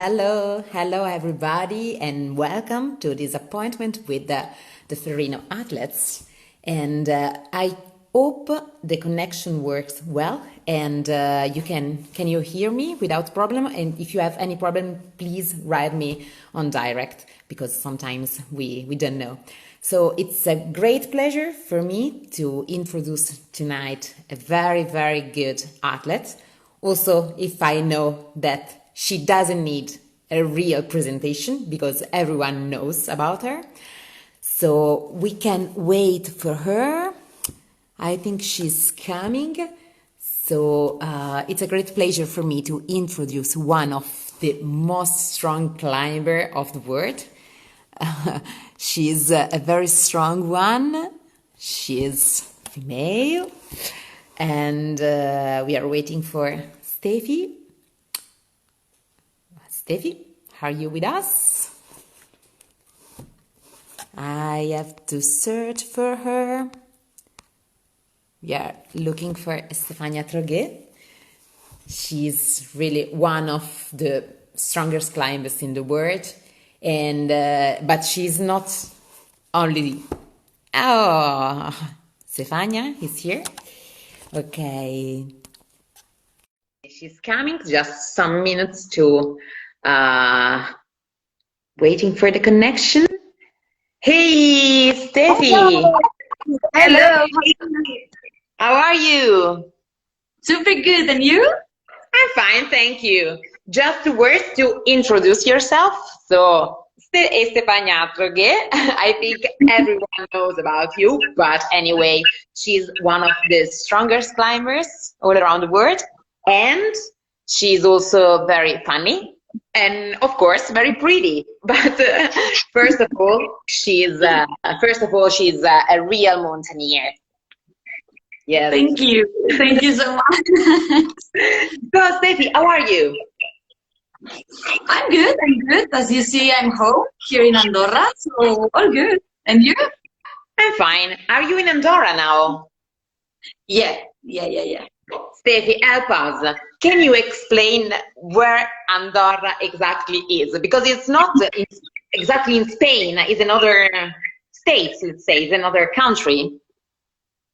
Hello everybody, and welcome to this appointment with the Ferrino athletes. And I hope the connection works well, and can you hear me without problem? And if you have any problem, please write me on direct, because sometimes we don't know. So it's a great pleasure for me to introduce tonight a very good athlete. Also, if I know that she doesn't need a real presentation because everyone knows about her. So we can wait for her. I think she's coming. So it's a great pleasure for me to introduce one of the most strong climber of the world. She's a very strong one. She is female. And we are waiting for Stefi. Stefi, are you with us? I have to search for her. We are looking for Stefi Troguet. She's really one of the strongest climbers in the world, and but she's not only. Oh, Stefi is here. Okay. She's coming. Just some minutes to. Waiting for the connection. Hey, Stefi. Hello. How are you? Super good. And you? I'm fine, thank you. Just words to introduce yourself. So, Stefi Troguet. I think everyone knows about you, but anyway, she's one of the strongest climbers all around the world, and she's also very funny. And of course, very pretty. But first of all, she's a real mountaineer. Yes. Thank you. Thank you so much. So, Stefi, how are you? I'm good. I'm good. As you see, I'm home here in Andorra, so all good. And you? I'm fine. Are you in Andorra now? Yeah. Stefi, help us. Can you explain where Andorra exactly is? Because it's not exactly in Spain. It's another state, let's say. It's another country.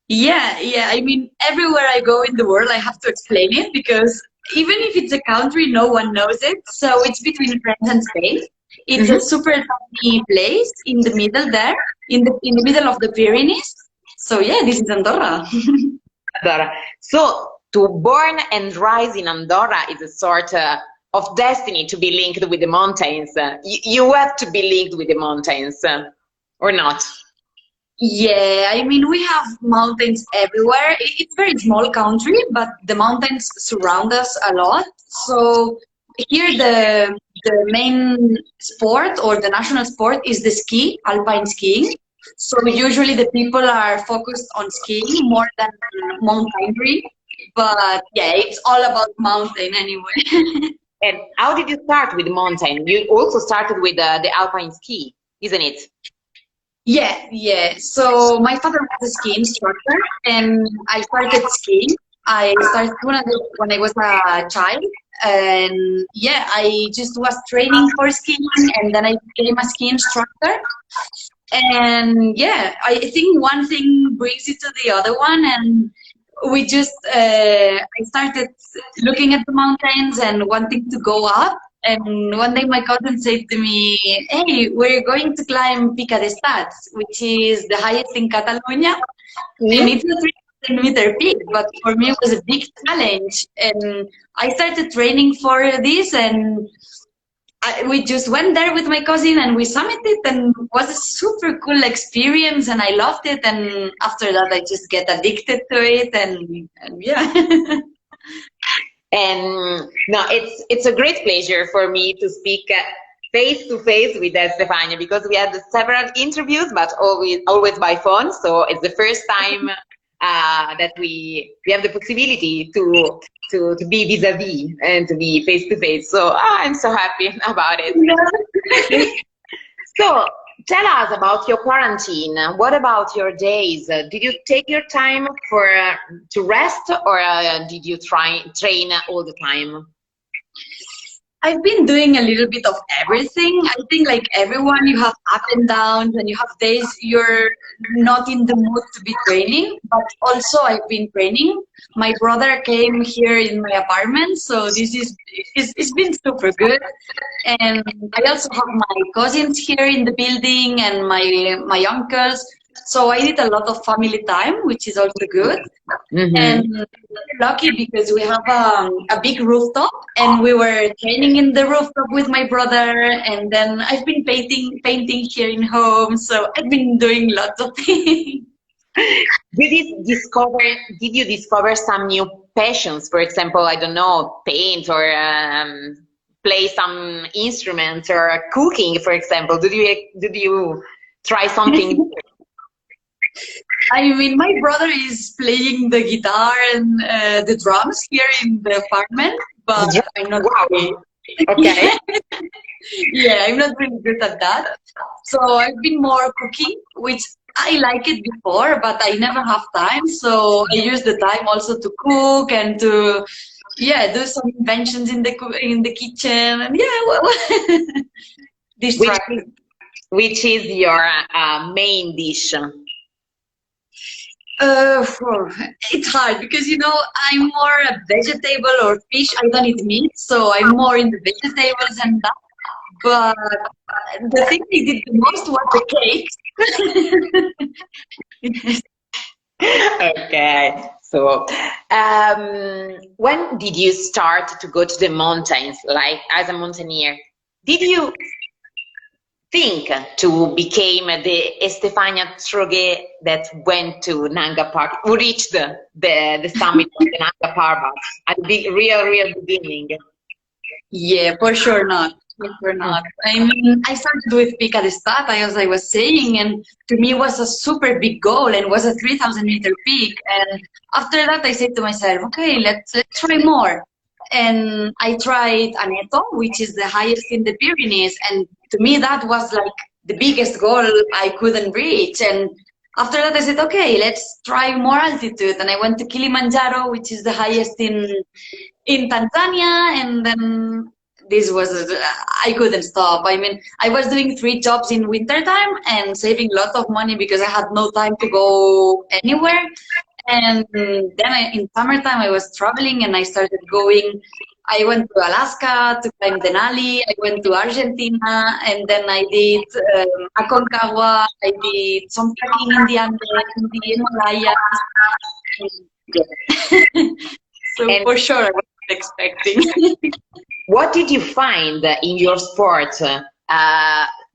Yeah. I mean, everywhere I go in the world, I have to explain it, because even if it's a country, no one knows it. So it's between France and Spain. It's a super tiny place in the middle there, in the middle of the Pyrenees. So yeah, this is Andorra. Andorra. So to born and rise in Andorra is a sort of destiny to be linked with the mountains. You have to be linked with the mountains, or not? Yeah, I mean, we have mountains everywhere. It's a very small country, but the mountains surround us a lot. So here the main sport, or the national sport, is the ski, alpine skiing. So usually the people are focused on skiing more than mountaineering. But yeah, it's all about mountain anyway. And how did you start with mountain? You also started with the alpine ski, isn't it? Yeah. So my father was a ski instructor, and I started skiing. I started when I was a child, and yeah, I just was training for skiing, and then I became a ski instructor. And yeah, I think one thing brings it to the other one, and we just I started looking at the mountains and wanting to go up. And one day my cousin said to me, "Hey, we're going to climb Pica d'Estats, which is the highest in Catalonia, and it's a 300-meter peak." But for me, it was a big challenge, and I started training for this, and we just went there with my cousin, and we summited, and it was a super cool experience, and I loved it. And after that, I just get addicted to it, and yeah. And no, it's a great pleasure for me to speak face to face with Stefi, because we had several interviews, but always by phone. So it's the first time that we have the possibility to be vis-a-vis and to be face to face. So I'm so happy about it. So tell us about your quarantine. What about your days? Did you take your time to rest, or did you train all the time? I've been doing a little bit of everything. I think like everyone, you have up and downs and you have days you're not in the mood to be training, but also I've been training. My brother came here in my apartment, so it's been super good. And I also have my cousins here in the building and my uncles. So I did a lot of family time, which is also good. Mm-hmm. And lucky because we have a big rooftop and we were training in the rooftop with my brother, and then I've been painting here in home, so I've been doing lots of things. Did you discover some new passions? For example, I don't know, paint or play some instruments or cooking, for example. Did you try something? I mean, my brother is playing the guitar and the drums here in the apartment, but I'm not Wow. really. Okay. Yeah, I'm not really good at that. So I've been more cooking, which I like it before, but I never have time. So I use the time also to cook and to, yeah, do some inventions in in the kitchen, and yeah, well, Which distract. is, which is your main dish? Oh, it's hard because I'm more a vegetable or fish. I don't eat meat, so I'm more in the vegetables and that. But the thing I did the most was the cakes. Okay. So, when did you start to go to the mountains, like as a mountaineer? Did you think to become the Estefania Troguet that went to Nanga Park, who reached the summit of the Nanga Parbat at the real beginning? Yeah, for sure not. For sure not. I mean, I started with peak at the start, as I was saying, and to me it was a super big goal and was a 3,000-meter peak. And after that, I said to myself, okay, let's try more. And I tried Aneto, which is the highest in the Pyrenees, and to me that was like the biggest goal I couldn't reach. And after that, I said, okay, let's try more altitude. And I went to Kilimanjaro, which is the highest in Tanzania, and then this was I couldn't stop. I mean, I was doing 3 jobs in wintertime and saving lots of money because I had no time to go anywhere. And then in summertime, I was traveling and I started going. I went to Alaska to climb Denali. I went to Argentina, and then I did Aconcagua. I did some trekking in the Andes, in the Himalayas. Yeah. So And for sure, I wasn't expecting. what did you find in your sport?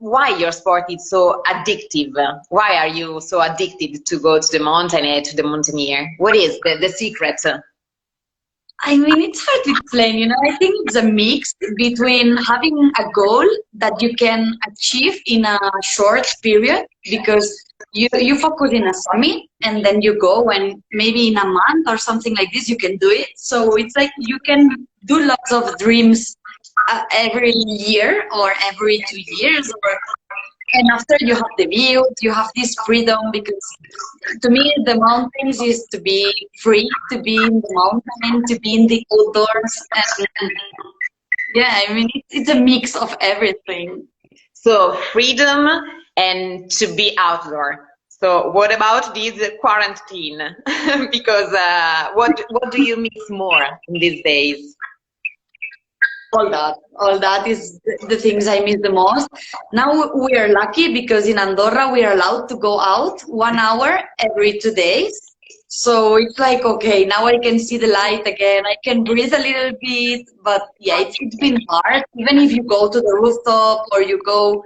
Why your sport is so addictive? Why are you so addicted to go to the mountain and to the mountaineer? What is the secret? I mean, it's hard to explain. I think it's a mix between having a goal that you can achieve in a short period because you focus in a summit and then you go and maybe in a month or something like this you can do it. So it's like you can do lots of dreams every year or every 2 years, and after you have the view, you have this freedom because to me the mountains is to be free, to be in the mountain, to be in the outdoors, and yeah, I mean it's a mix of everything. So freedom and to be outdoor. So what about this quarantine? Because what do you miss more in these days? All that is the things I miss the most. Now we are lucky because in Andorra we are allowed to go out 1 hour every 2 days. So it's like, okay, now I can see the light again. I can breathe a little bit, but yeah, it's been hard. Even if you go to the rooftop or you go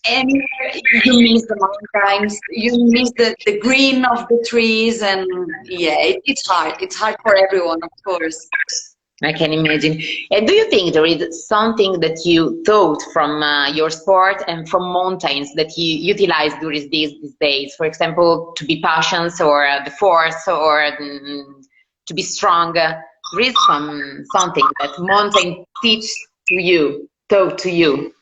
anywhere, you miss the mountains, you miss the green of the trees, and yeah, it's hard. It's hard for everyone, of course. I can imagine. And do you think there is something that you thought from your sport and from mountains that you utilize during these days? For example, to be patient or the force or to be strong. There is something that mountain teach to you, taught to you.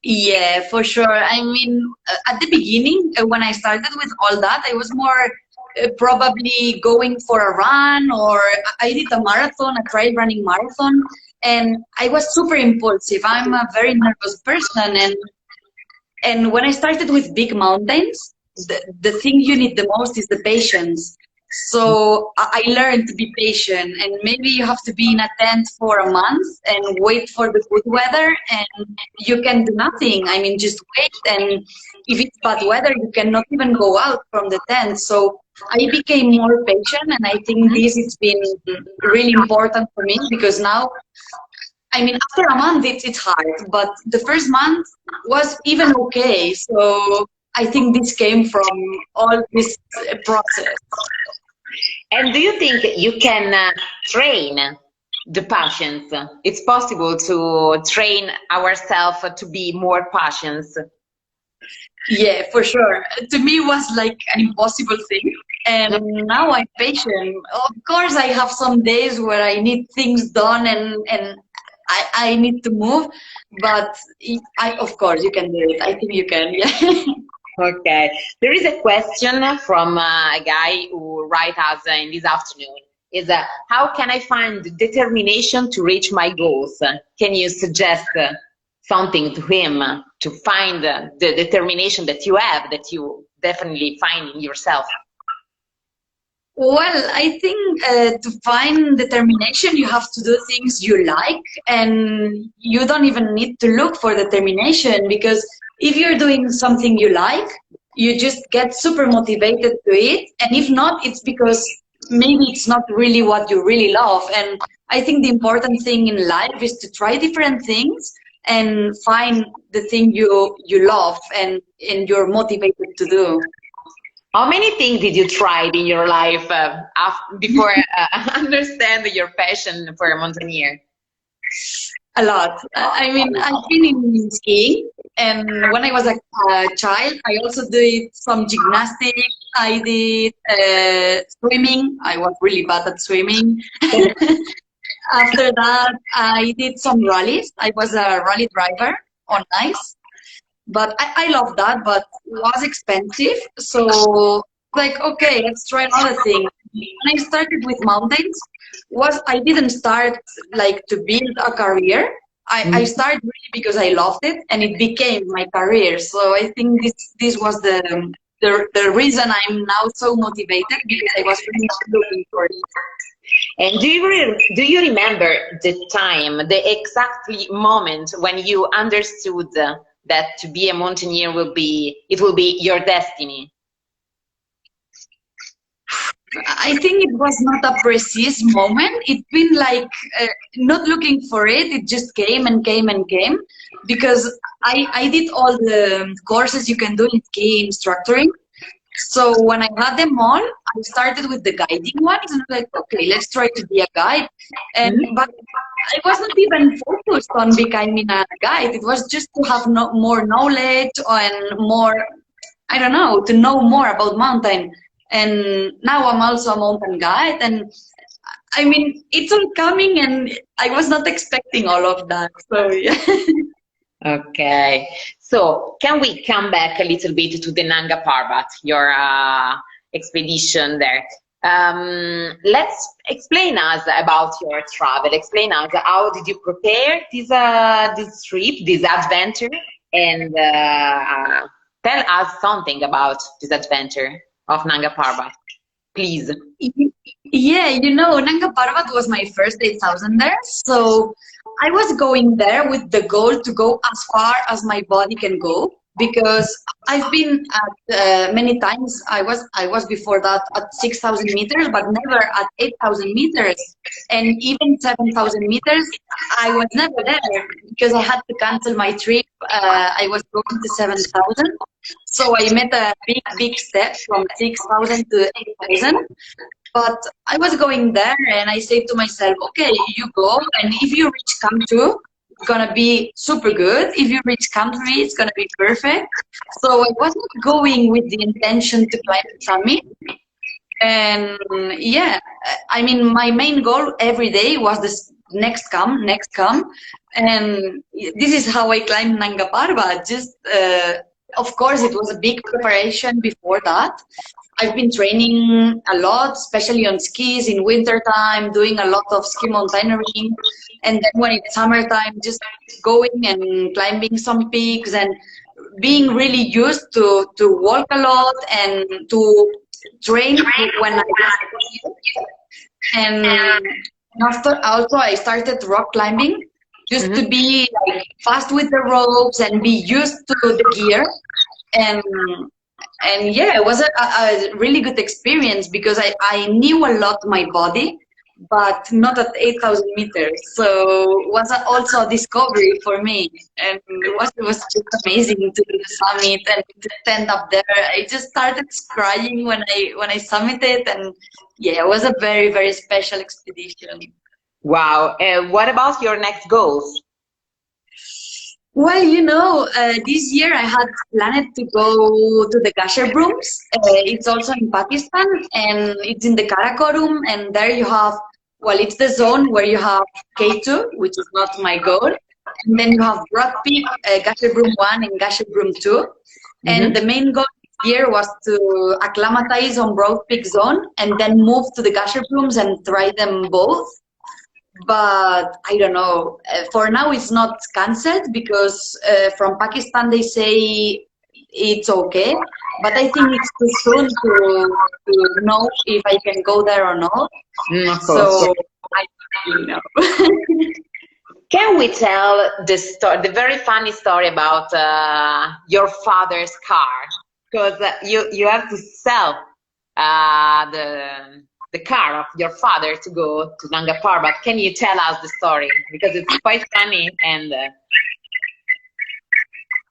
Yeah, for sure. I mean, at the beginning, when I started with all that, I was more probably going for a run, or I did a marathon, a trail running marathon. and I was super impulsive. I'm a very nervous person, and when I started with big mountains, the thing you need the most is the patience. So I learned to be patient, and maybe you have to be in a tent for a month and wait for the good weather, and you can do nothing. I mean, just wait. And if it's bad weather, you cannot even go out from the tent. So I became more patient, and I think this has been really important for me because now, I mean, after a month, it's hard, but the first month was even okay. So I think this came from all this process. And do you think you can train the patience? It's possible to train ourselves to be more patient. Yeah, for sure. To me, it was like an impossible thing. And now I'm patient. Of course, I have some days where I need things done and I need to move. But of course, you can do it. I think you can, yeah. Okay. There is a question from a guy who write us in this afternoon. Is how can I find determination to reach my goals? Can you suggest something to him to find the determination that you have, that you definitely find in yourself? Well, I think to find determination, you have to do things you like, and you don't even need to look for determination because if you're doing something you like, you just get super motivated to it. And if not, it's because maybe it's not really what you really love. And I think the important thing in life is to try different things and find the thing you love and you're motivated to do. How many things did you try in your life before understand your passion for a mountaineer? A lot. I mean, I've been in skiing, and when I was a child, I also did some gymnastics. I did swimming. I was really bad at swimming. After that, I did some rallies. I was a rally driver on ice. But I love that, but it was expensive. So like, okay, let's try another thing. When I started with mountains, I didn't start like to build a career. I started really because I loved it and it became my career. So I think this was the reason I'm now so motivated because I was really looking for it. And do you remember the time, the exactly moment when you understood that to be a mountaineer will be your destiny? I think it was not a precise moment. It's been like not looking for it. It just came and came and came because I did all the courses you can do in ski instructoring. So when I had them all, I started with the guiding ones and like, okay, let's try to be a guide. But I was not even focused on becoming a guide. It was just to have more knowledge and more, I don't know, to know more about mountain. And now I'm also a mountain guide. And I mean, it's all coming and I was not expecting all of that. So yeah. Okay, so can we come back a little bit to the Nanga Parbat, your expedition there? Let's explain us about your travel. Explain us how did you prepare this trip, this adventure, and tell us something about this adventure of Nanga Parbat, please. Yeah, Nanga Parbat was my first 8,000 there. So I was going there with the goal to go as far as my body can go because I've been at many times. I was before that at 6,000 meters, but never at 8,000 meters, and even 7,000 meters. I was never there because I had to cancel my trip. I was going to 7,000, so I made a big step from 6,000 to 8,000. But I was going there and I said to myself, okay, you go, and if you reach camp 2, it's gonna be super good. If you reach camp 3, it's gonna be perfect. So I wasn't going with the intention to climb the summit. And yeah, I mean, my main goal every day was this next camp. And this is how I climbed Nanga Parbat, just of course, it was a big preparation before that. I've been training a lot, especially on skis in winter time, doing a lot of ski mountaineering. And then when it's summertime, just going and climbing some peaks and being really used to walk a lot and to train when I was and after also I started rock climbing just to be like fast with the ropes and be used to the gear and and yeah, it was a really good experience because I knew a lot my body, but not at 8,000 meters. So it was also a discovery for me, and it was just amazing to do the summit and to stand up there. I just started crying when I summited, and yeah, it was a very very special expedition. Wow. What about your next goals? Well, this year I had planned to go to the Gasherbrooms. It's also in Pakistan and it's in the Karakorum. And there you have, well, it's the zone where you have K2, which is not my goal. And then you have Broad Peak, Gasherbroom 1 and Gasherbroom 2. And the main goal this year was to acclimatize on Broad Peak zone and then move to the Gasherbrooms and try them both. But I don't know. For now, it's not cancelled because from Pakistan they say it's okay. But I think it's too soon to know if I can go there or not. So I don't know. Can we tell the very funny story about your father's car? Because you have to sell the car of your father to go to Nanga Parbat. Can you tell us the story? Because it's quite funny and...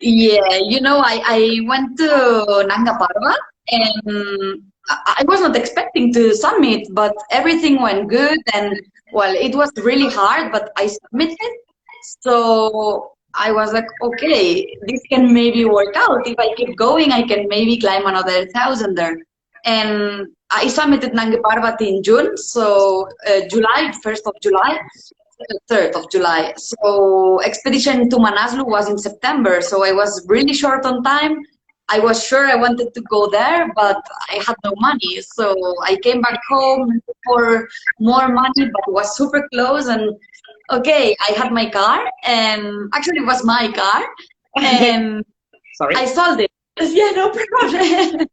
Yeah, I went to Nanga Parbat and I was not expecting to summit, but everything went good and well, it was really hard, but I submitted. So I was like, okay, this can maybe work out. If I keep going, I can maybe climb another 1,000 there. And I submitted Nanga Parbat in June, so July, 1st of July, 3rd of July. So expedition to Manaslu was in September, so I was really short on time. I was sure I wanted to go there, but I had no money. So I came back home for more money, but it was super close. And okay, I had my car, and actually it was my car, and Sorry? I sold it. Yeah, no problem.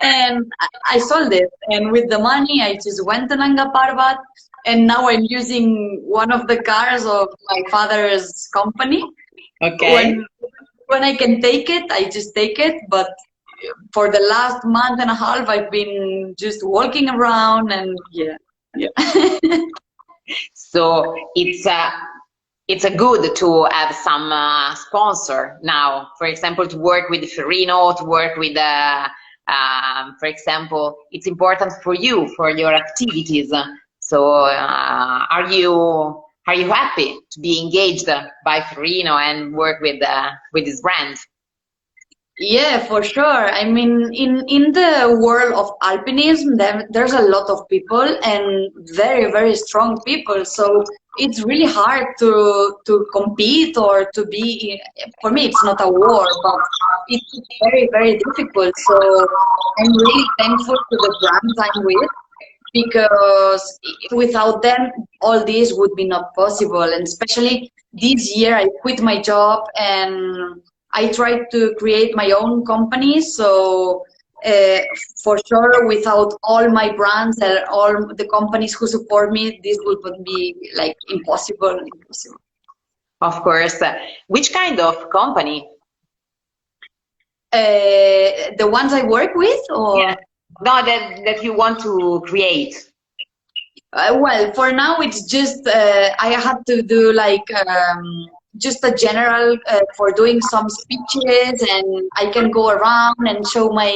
And I sold it, and with the money, I just went to Nanga Parbat, and now I'm using one of the cars of my father's company. Okay. When I can take it, I just take it. But for the last month and a half, I've been just walking around, and yeah. So it's a good to have some sponsor now. For example, to work with Ferrino, to work with for example, it's important for you for your activities. So are you happy to be engaged by Ferrino and work with this brand? Yeah, for sure. I mean, in the world of alpinism, there's a lot of people and very, very strong people. So it's really hard to compete or to be. For me, it's not a war, but it's very, very difficult. So I'm really thankful to the brands I'm with because without them, all this would be not possible. And especially this year, I quit my job and I tried to create my own company, so for sure, without all my brands and all the companies who support me, this would be like impossible. Of course. Which kind of company? The ones I work with, or yeah. No, that you want to create. Well, for now, it's just I had to do like. Just a general for doing some speeches, and I can go around and show my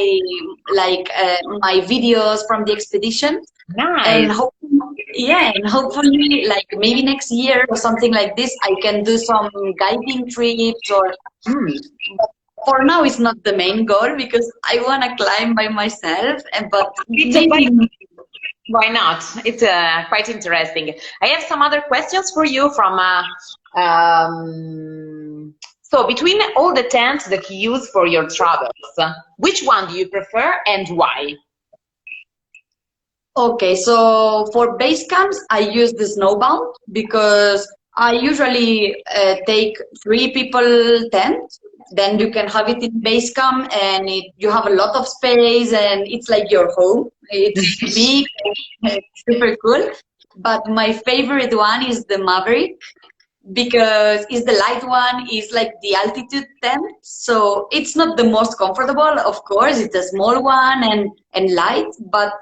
my videos from the expedition. Nice. And hopefully, like maybe next year or something like this, I can do some guiding trips or. But for now, it's not the main goal because I want to climb by myself. But maybe. Why not? It's quite interesting. I have some other questions for you from So between all the tents that you use for your travels, which one do you prefer and why? Okay, so for base camps, I use the snowbound because I usually take 3 people tent. Then you can have it in base camp, and you have a lot of space, and it's like your home. It's big, it's super cool. But my favorite one is the Maverick because it's the light one, it's like the altitude tent. So it's not the most comfortable, of course, it's a small one and light, but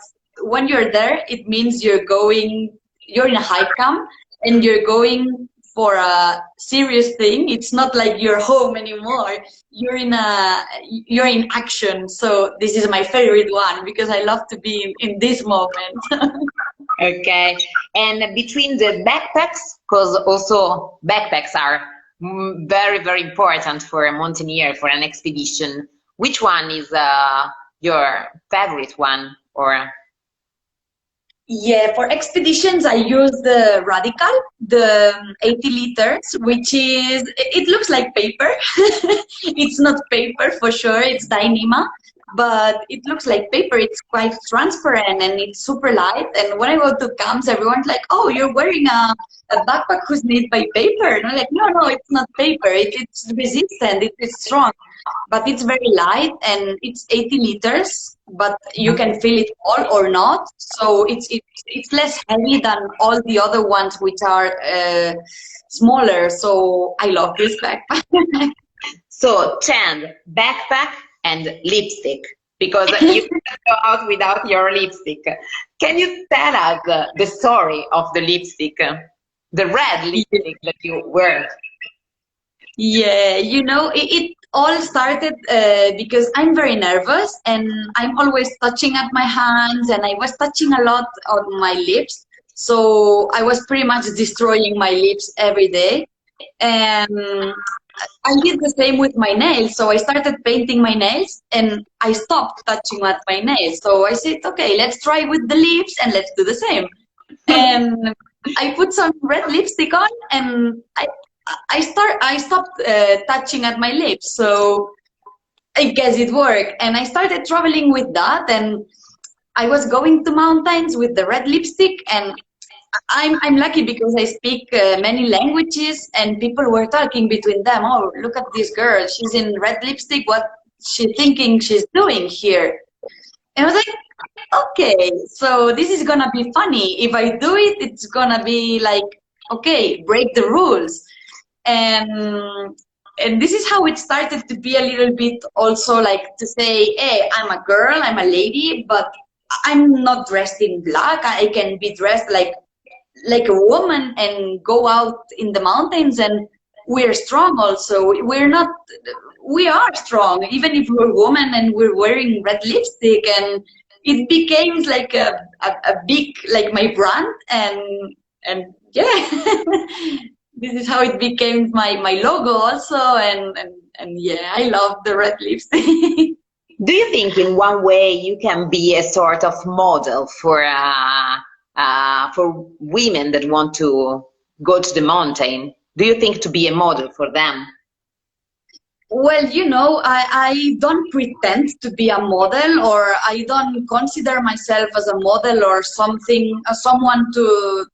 when you're there, it means you're in a hike camp and you're going for a serious thing. It's not like you're home anymore. You're in action. So this is my favorite one because I love to be in this moment. Okay, and between the backpacks, because also backpacks are very, very important for a mountaineer, for an expedition. Which one is your favorite one? Or Yeah, for expeditions, I use the Radical, the 80 liters, which it looks like paper. It's not paper for sure, it's Dyneema, but it looks like paper. It's quite transparent and it's super light. And when I go to camps, everyone's like, oh, you're wearing a backpack who's made by paper. And I'm like, no, no, it's not paper. It's resistant, it's strong, but it's very light and it's 80 liters, but you can fill it all or not. So it's less heavy than all the other ones, which are smaller. So I love this backpack. so tent, backpack, and lipstick, because you can't go out without your lipstick. Can you tell us the story of the lipstick, the red lipstick that you wear? Yeah, it all started because I'm very nervous and I'm always touching at my hands, and I was touching a lot on my lips. So I was pretty much destroying my lips every day. And I did the same with my nails. So I started painting my nails and I stopped touching at my nails. So I said, okay, let's try with the lips and let's do the same. And I put some red lipstick on and I stopped touching at my lips. So I guess it worked. And I started traveling with that, and I was going to mountains with the red lipstick, and I'm lucky because I speak many languages, and people were talking between them. Oh, look at this girl. She's in red lipstick. What she thinking she's doing here? And I was like, okay, so this is gonna be funny. If I do it, it's gonna be like, okay, break the rules. And and this is how it started to be a little bit also like to say, hey, I'm a girl, I'm a lady, but I'm not dressed in black. I can be dressed like a woman and go out in the mountains, and we're strong also. We are strong even if we're women and we're wearing red lipstick. And it became like a big, like, my brand. And yeah. This is how it became my logo also. And yeah, I love the red lipstick. Do you think in one way you can be a sort of model for women that want to go to the mountain? Do you think to be a model for them? Well, I don't pretend to be a model, or I don't consider myself as a model or something, someone to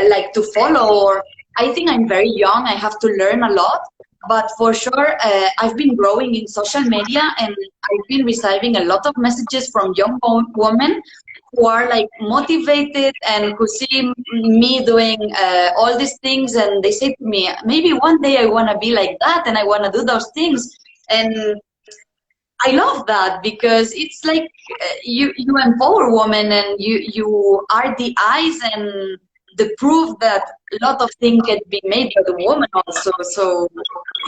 like to follow. Or I think I'm very young. I have to learn a lot. But for sure, I've been growing in social media, and I've been receiving a lot of messages from young women who are like motivated and who see me doing all these things, and they say to me, maybe one day I want to be like that and I want to do those things. And I love that because it's like you empower women, and you are the eyes and the proof that a lot of things can be made by the woman also. So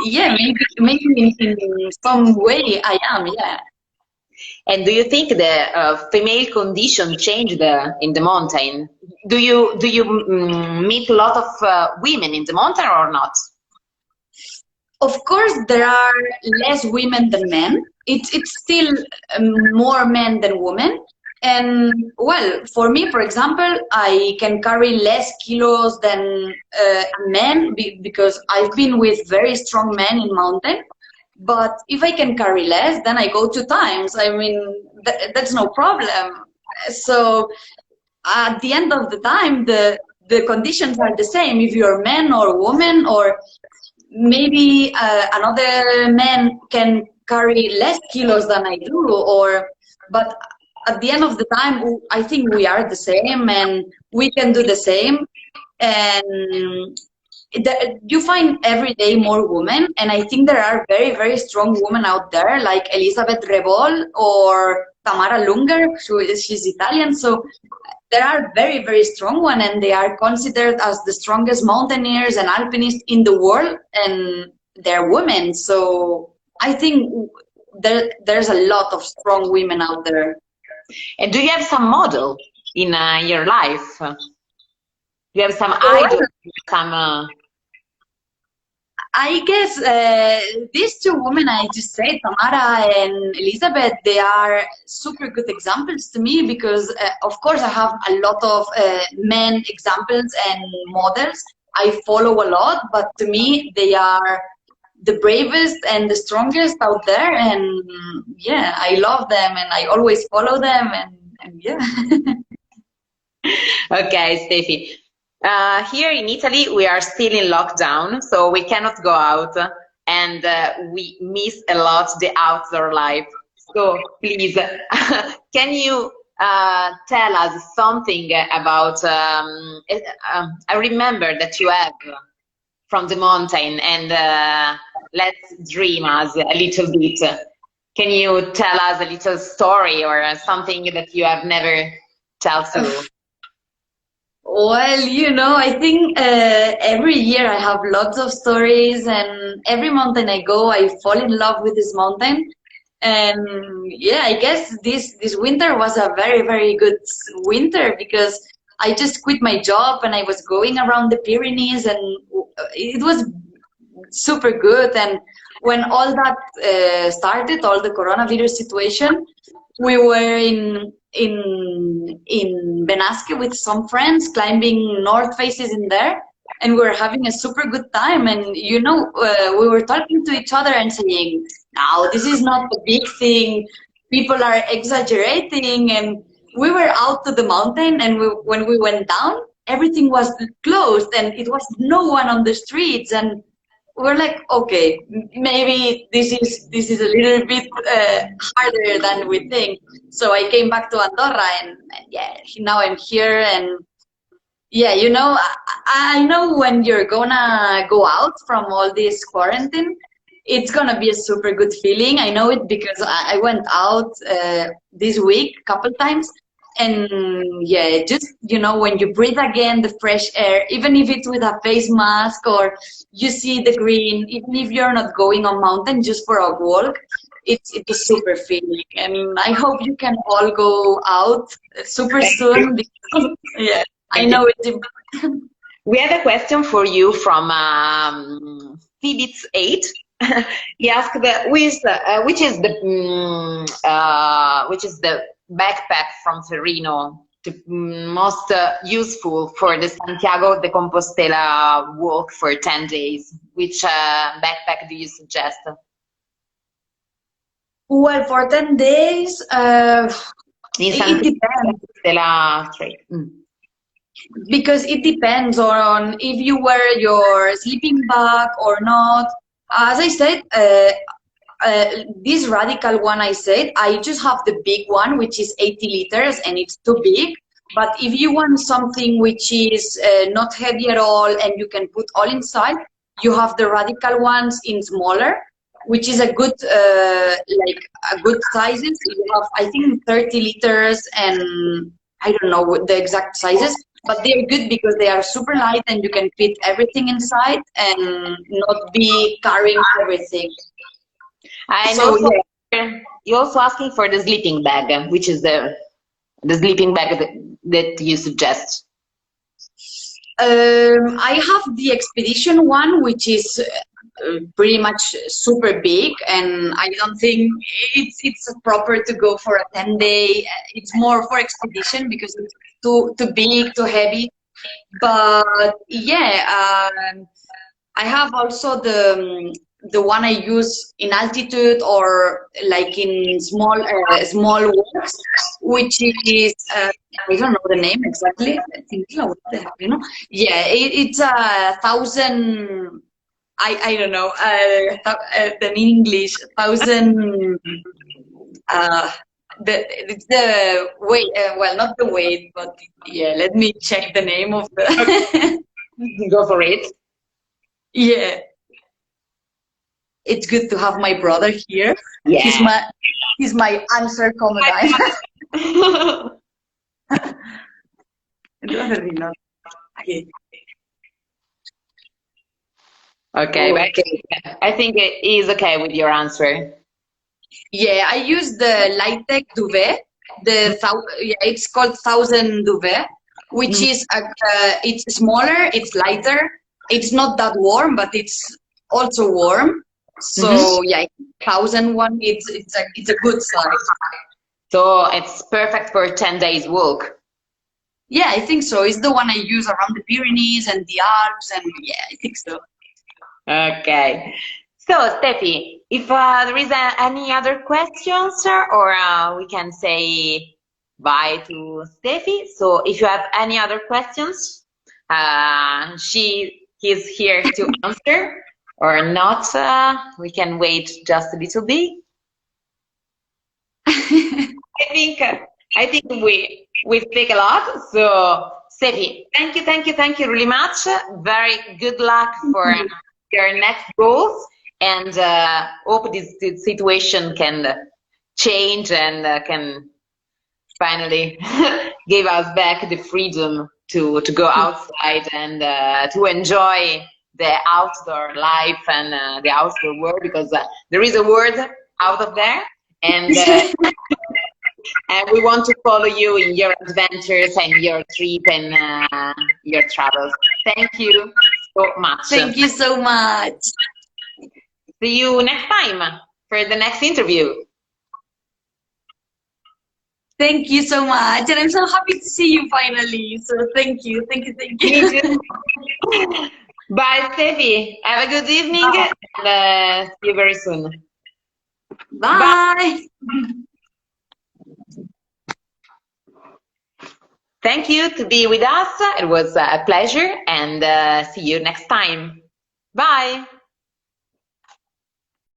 yeah, maybe in some way I am, yeah. And do you think the female condition changed in the mountain? Do you meet a lot of women in the mountain or not? Of course, there are less women than men. It's still more men than women. And well, for me, for example, I can carry less kilos than a man because I've been with very strong men in mountain. But if I can carry less, then I go 2 times. I mean, that's no problem. So at the end of the time, the conditions are the same. If you're man or woman, or maybe another man can carry less kilos than I do, or but at the end of the time, I think we are the same, and we can do the same. And you find every day more women, and I think there are very, very strong women out there, like Elizabeth Rebol or Tamara Lunger. She's Italian, so there are very, very strong ones, and they are considered as the strongest mountaineers and alpinists in the world, and they're women. So I think there's a lot of strong women out there. And do you have some model in your life? Do you have some Well, idol? Some I guess these two women I just said, Tamara and Elizabeth, they are super good examples to me because, of course, I have a lot of men examples and models I follow a lot, but to me, they are the bravest and the strongest out there. And yeah, I love them and I always follow them. And yeah. Okay, Stefi. Here in Italy, we are still in lockdown, so we cannot go out, and we miss a lot the outdoor life. So please, can you tell us something about? I remember that you have from the mountain, and let's dream us a little bit. Can you tell us a little story or something that you have never told to? Well, I think every year I have lots of stories, and every mountain I go, I fall in love with this mountain. And yeah, I guess this winter was a very, very good winter because I just quit my job and I was going around the Pyrenees, and it was super good. And when all that started, all the coronavirus situation, we were in Benasque with some friends climbing north faces in there, and we were having a super good time. And we were talking to each other and saying, "No, this is not a big thing. People are exaggerating." And we were out to the mountain, and when we went down, everything was closed, and it was no one on the streets. And we're like, okay, maybe this is a little bit harder than we think. So I came back to Andorra, and yeah, now I'm here. And yeah, I know when you're gonna go out from all this quarantine, it's gonna be a super good feeling. I know it because I went out this week a couple times. And yeah, just when you breathe again the fresh air, even if it's with a face mask, or you see the green, even if you're not going on mountain, just for a walk, it's a super feeling. And I hope you can all go out super soon because yeah, I know it's important. We have a question for you from Phoebits8. He asked, which is the backpack from Ferrino the most useful for the Santiago de Compostela walk for 10 days? Which backpack do you suggest? Well, for 10 days, In it Santiago de depends. Compostela Trail. Because it depends on if you wear your sleeping bag or not. As I said, this radical one I said, I just have the big one, which is 80 liters, and it's too big. But if you want something which is not heavy at all and you can put all inside, you have the radical ones in smaller, which is a good good sizes. You have, I think, 30 liters, and I don't know what the exact sizes, but they're good because they are super light and you can fit everything inside and not be carrying everything. And So also, yeah. you're also asking for the sleeping bag, which is the sleeping bag that you suggest. I have the expedition one, which is pretty much super big, and I don't think it's proper to go for a 10-day. It's more for expedition because it's too big, too heavy. But yeah, I have also the one I use in altitude or like in small walks, which is I don't know the name exactly. I think you know. Yeah, it's 1,000. I don't know the in English 1,000. Uh, it's the weight. Well, not the weight, but yeah. Let me check the name of the. Go for it. Yeah. It's good to have my brother here. Yeah. He's my answer comedy. Okay, I think it is okay with your answer. Yeah, I use the Lightech duvet. Yeah, it's called 1,000 duvet, which is it's smaller, it's lighter. It's not that warm, but it's also warm. So yeah, 1,000 it's a good size. So it's perfect for 10 days walk. Yeah, I think so. It's the one I use around the Pyrenees and the Alps, and yeah, I think so. Okay. So, Stefi, if there is any other questions, or we can say bye to Stefi. So, if you have any other questions, she is here to answer, or not. We can wait just a little bit. I think we speak a lot. So, Stefi, thank you really much. Very good luck for your next goals, and hope this situation can change and can finally give us back the freedom to go outside and to enjoy the outdoor life and the outdoor world, because there is a world out of there, and and we want to follow you in your adventures and your trip and your travels. Thank you so much. Thank you so much. See you next time for the next interview. Thank you so much. And I'm so happy to see you finally. So thank you. Thank you. Thank you. Me too. Bye, Stefi. Have a good evening. Bye. And see you very soon. Bye. Thank you to be with us. It was a pleasure, and see you next time. Bye.